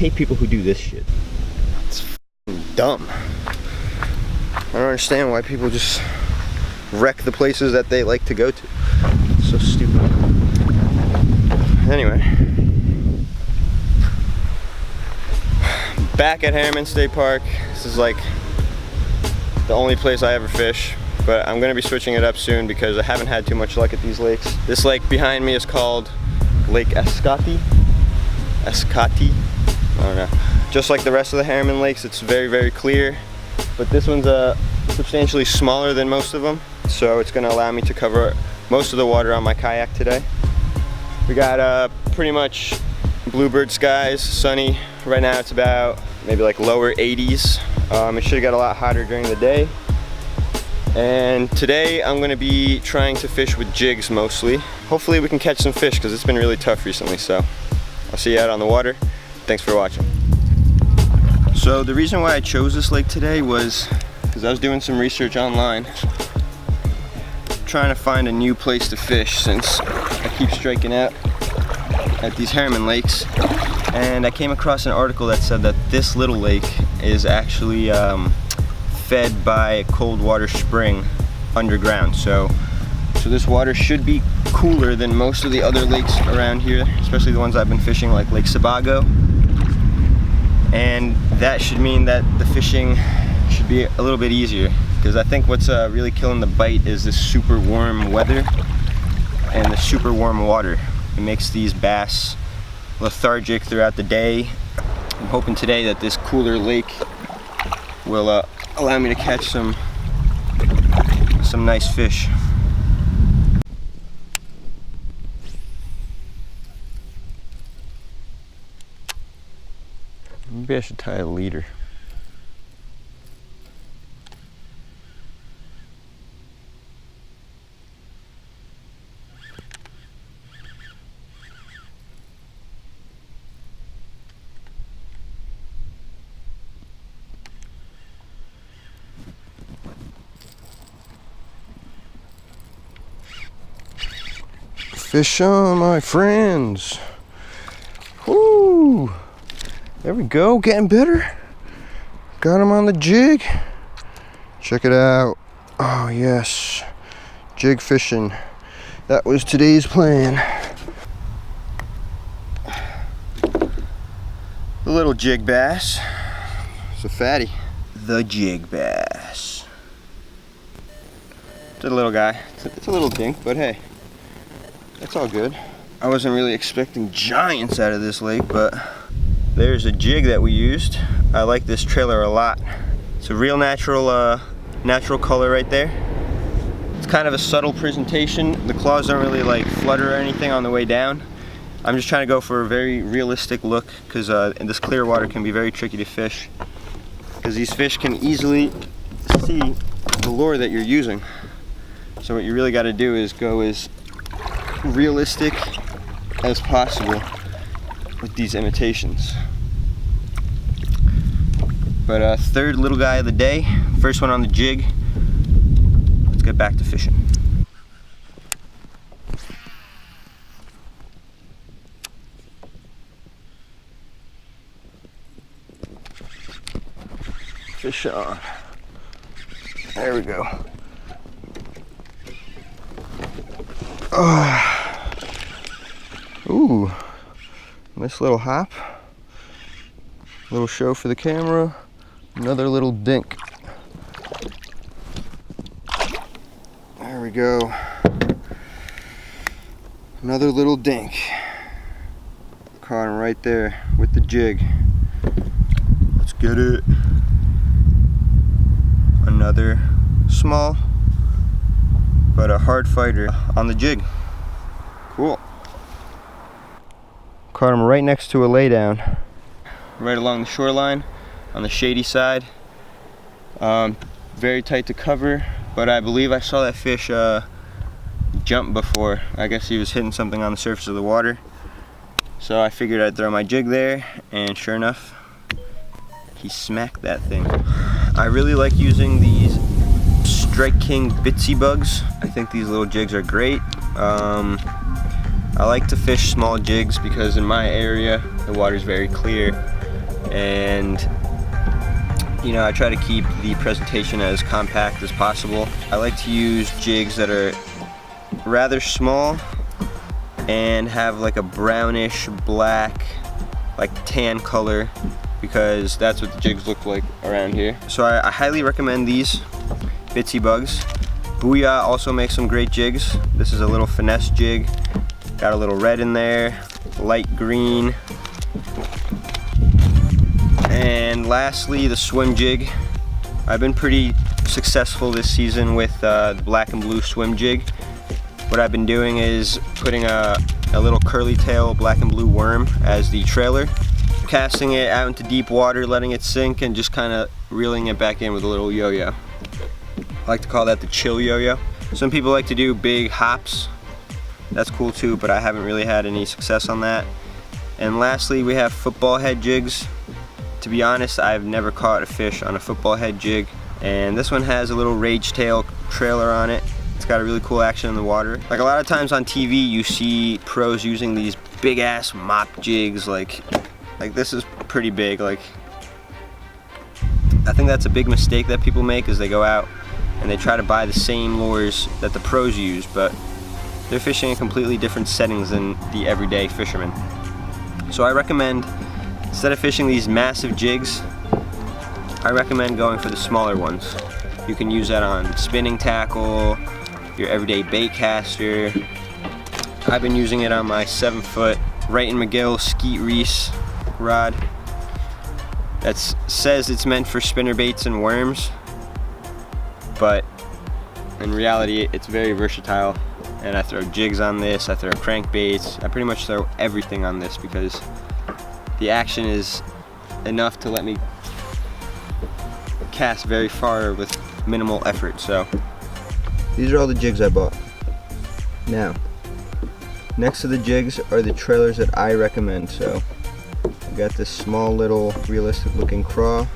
hate people who do this shit. It's dumb. I don't understand why people just wreck the places that they like to go to. It's so stupid. Anyway, back at Harriman State Park. This is like the only place I ever fish, but I'm gonna be switching it up soon because I haven't had too much luck at these lakes. This lake behind me is called Lake Askoti. Askoti? I don't know. Just like the rest of the Harriman lakes, it's very, very clear. But this one's substantially smaller than most of them, so it's gonna allow me to cover most of the water on my kayak today. We got pretty much bluebird skies, sunny. Right now it's about maybe like lower 80s. It should get a lot hotter during the day. And today I'm gonna be trying to fish with jigs mostly. Hopefully we can catch some fish because it's been really tough recently, so I'll see you out on the water. Thanks for watching. So the reason why I chose this lake today was because I was doing some research online, trying to find a new place to fish since I keep striking out at these Harriman lakes. And I came across an article that said that this little lake is actually fed by a cold water spring underground. So this water should be cooler than most of the other lakes around here, especially the ones I've been fishing, like Lake Sebago. And that should mean that the fishing should be a little bit easier, because I think what's really killing the bite is this super warm weather and the super warm water. It makes these bass lethargic throughout the day. I'm hoping today that this cooler lake will allow me to catch some nice fish. Maybe I should tie a leader. Fish on, my friends. Woo! There we go, getting better. Got him on the jig. Check it out. Oh yes, jig fishing. That was today's plan. The little jig bass. It's a fatty. The jig bass. It's a little guy. It's a little dink, but hey, it's all good. I wasn't really expecting giants out of this lake, but there's a jig that we used. I like this trailer a lot. It's a real natural color right there. It's kind of a subtle presentation. The claws don't really like flutter or anything on the way down. I'm just trying to go for a very realistic look, because in this clear water can be very tricky to fish, because these fish can easily see the lure that you're using. So what you really got to do is go as realistic as possible with these imitations. But third little guy of the day, first one on the jig. Let's get back to fishing. Fish on. There we go. Ooh, nice little hop. Little show for the camera. Another little dink. There we go. Another little dink. Caught him right there with the jig. Let's get it. Another small, but a hard fighter on the jig. Cool. Caught him right next to a laydown, right along the shoreline on the shady side. Very tight to cover, but I believe I saw that fish jump before. I guess he was hitting something on the surface of the water. So I figured I'd throw my jig there, and sure enough, he smacked that thing. I really like using these Strike King Bitsy bugs. I think these little jigs are great. I like to fish small jigs because in my area the water is very clear. and you know, I try to keep the presentation as compact as possible. I like to use jigs that are rather small and have like a brownish black, like tan color, because that's what the jigs look like around here. So I highly recommend these Bitsy Bugs. Booyah also makes some great jigs. This is a little finesse jig. Got a little red in there, light green. And lastly, the swim jig. I've been pretty successful this season with the black and blue swim jig. What I've been doing is putting a little curly tail black and blue worm as the trailer, casting it out into deep water, letting it sink, and just kind of reeling it back in with a little yo-yo. I like to call that the chill yo-yo. Some people like to do big hops. That's cool too, but I haven't really had any success on that. And lastly, we have football head jigs. To be honest, I've never caught a fish on a football head jig, and this one has a little rage tail trailer on it. It's got a really cool action in the water. Like a lot of times on TV, you see pros using these big ass mop jigs. Like this is pretty big. Like, I think that's a big mistake that people make, is they go out and they try to buy the same lures that the pros use, but they're fishing in completely different settings than the everyday fisherman. So I recommend, instead of fishing these massive jigs, I recommend going for the smaller ones. You can use that on spinning tackle, your everyday baitcaster. I've been using it on my 7-foot Wright & McGill Skeet Reese rod. That says it's meant for spinner baits and worms, but in reality it's very versatile. And I throw jigs on this, I throw crankbaits, I pretty much throw everything on this because the action is enough to let me cast very far with minimal effort. So these are all the jigs I bought. Now, next to the jigs are the trailers that I recommend. So we got this small little realistic looking craw,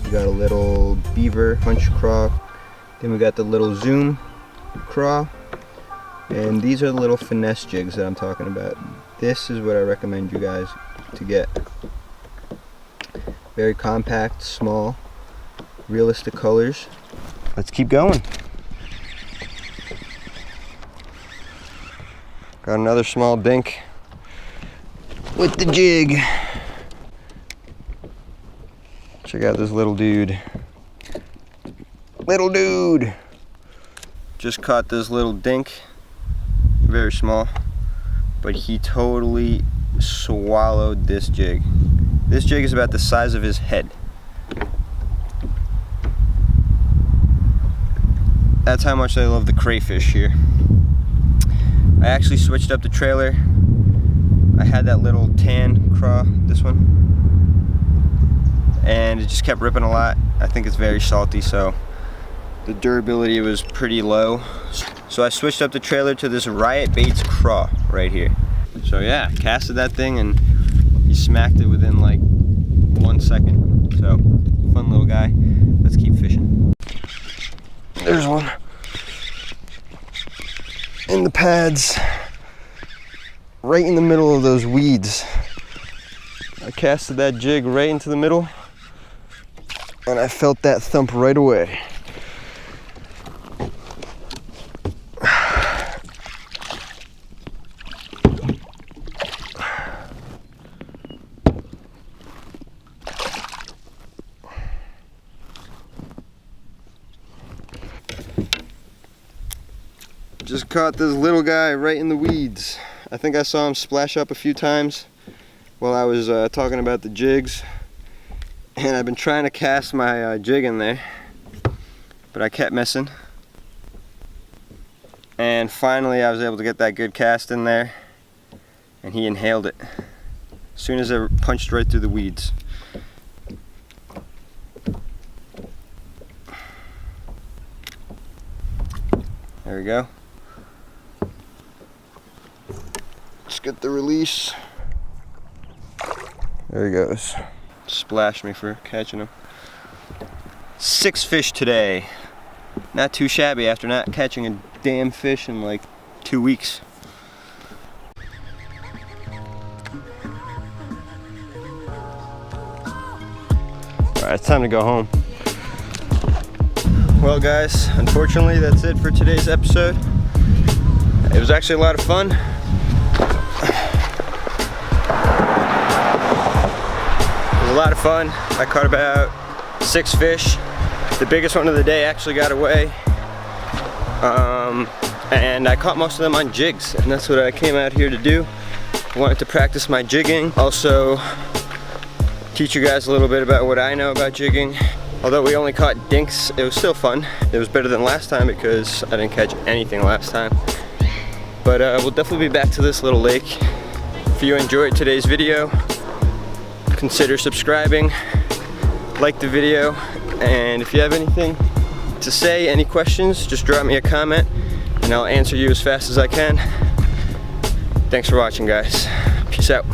we got a little beaver hunch craw, then we got the little zoom craw, and these are the little finesse jigs that I'm talking about. This is what I recommend you guys to get. Very compact, small, realistic colors. Let's keep going. Got another small dink with the jig. Check out this little dude. Little dude! Just caught this little dink. Very small, but he totally swallowed this jig. This jig is about the size of his head. That's how much I love the crayfish here. I actually switched up the trailer. I had that little tan craw, this one, and it just kept ripping a lot. I think it's very salty, so the durability was pretty low. So I switched up the trailer to this Riot Baits craw right here. So yeah, casted that thing and he smacked it within like 1 second. So fun little guy. Let's keep fishing. There's one in the pads, right in the middle of those weeds. I casted that jig right into the middle and I felt that thump right away. Just caught this little guy right in the weeds. I think I saw him splash up a few times while I was talking about the jigs, and I've been trying to cast my jig in there, but I kept missing. And finally I was able to get that good cast in there, and he inhaled it as soon as it punched right through the weeds. There we go. Let's get the release. There he goes. Splashed me for catching him. 6 fish today. Not too shabby after not catching a damn fish in like 2 weeks. Alright, it's time to go home. Well guys, unfortunately that's it for today's episode. It was actually a lot of fun. It was a lot of fun. I caught about 6 fish. The biggest one of the day actually got away. And I caught most of them on jigs, and that's what I came out here to do. I wanted to practice my jigging. Also, teach you guys a little bit about what I know about jigging. Although we only caught dinks, it was still fun. It was better than last time because I didn't catch anything last time. But we'll definitely be back to this little lake. If you enjoyed today's video, consider subscribing, like the video, and if you have anything to say, any questions, just drop me a comment and I'll answer you as fast as I can. Thanks for watching, guys. Peace out.